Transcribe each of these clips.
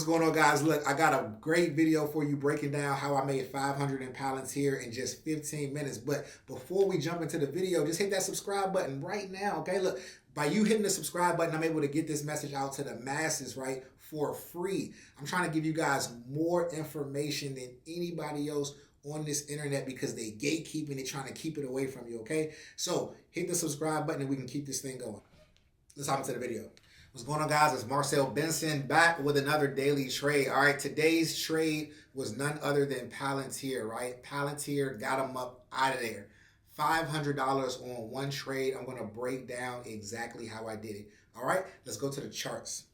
What's going on, guys? Look, I got a great video for you breaking down how I made 500 in Palantir in just 15 minutes. But before we jump into the video, just hit that subscribe button right now, okay? Look, by you hitting the subscribe button, I'm able to get this message out to the masses, right, for free. I'm trying to give you guys more information than anybody else on this internet because they gatekeeping, they trying to keep it away from you, okay? So hit the subscribe button and we can keep this thing going. Let's hop into the video. What's going on, guys? It's BarryBenson back with another daily trade. All right, today's trade was none other than Palantir, right? Palantir got them up out of there. $500 on one trade. I'm going to break down exactly how I did it. All right, let's go to the charts.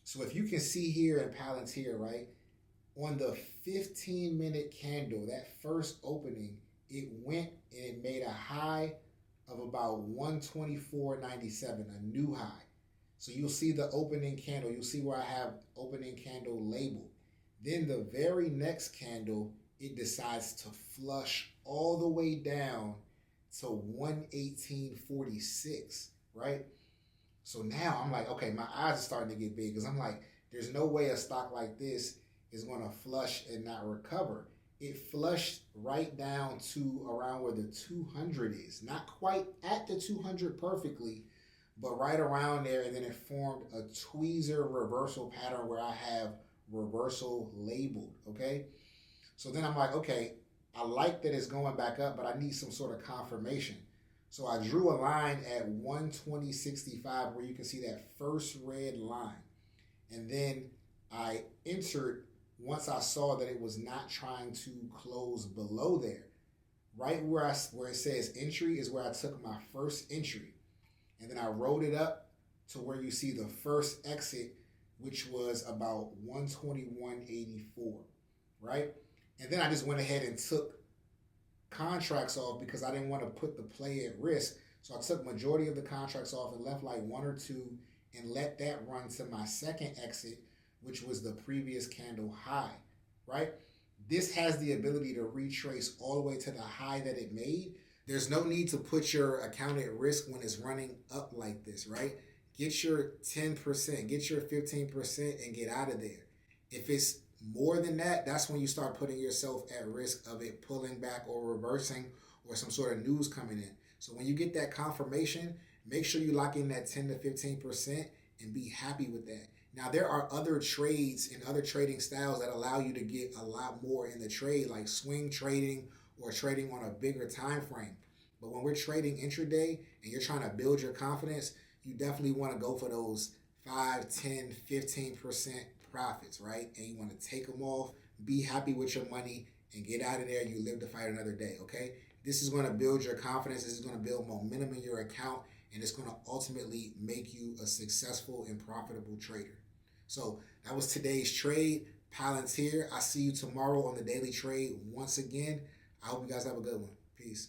So if you can see here in Palantir, right, on the 15-minute candle, that first opening, it went and it made a high of about 124.97, a new high. So you'll see the opening candle. You'll see where I have opening candle labeled. Then the very next candle, it decides to flush all the way down to 118.46, right? So now I'm like, okay, my eyes are starting to get big because I'm like, there's no way a stock like this is going to flush and not recover. It flushed right down to around where the 200 is. Not quite at the 200 perfectly, but right around there, and then it formed a tweezer reversal pattern where I have reversal labeled, okay? So then I'm like, okay, I like that it's going back up, but I need some sort of confirmation. So I drew a line at 120.65 where you can see that first red line. And then I entered once I saw that it was not trying to close below there. Right where it says entry is where I took my first entry. And then I rolled it up to where you see the first exit, which was about 121.84, right? And then I just went ahead and took contracts off because I didn't want to put the play at risk. So I took majority of the contracts off and left like one or two and let that run to my second exit, which was the previous candle high, right? This has the ability to retrace all the way to the high that it made. There's no need to put your account at risk when it's running up like this, right? Get your 10%, get your 15% and get out of there. If it's more than that, that's when you start putting yourself at risk of it pulling back or reversing or some sort of news coming in. So when you get that confirmation, make sure you lock in that 10 to 15% and be happy with that. Now, there are other trades and other trading styles that allow you to get a lot more in the trade, like swing trading or trading on a bigger time frame. But when we're trading intraday and you're trying to build your confidence, you definitely want to go for those 5, 10, 15% profits, right? And you want to take them off, be happy with your money, and get out of there. You live to fight another day, okay? This is going to build your confidence. This is going to build momentum in your account, and it's going to ultimately make you a successful and profitable trader. So that was today's trade, Palantir. I see you tomorrow on the daily trade once again. I hope you guys have a good one. Peace.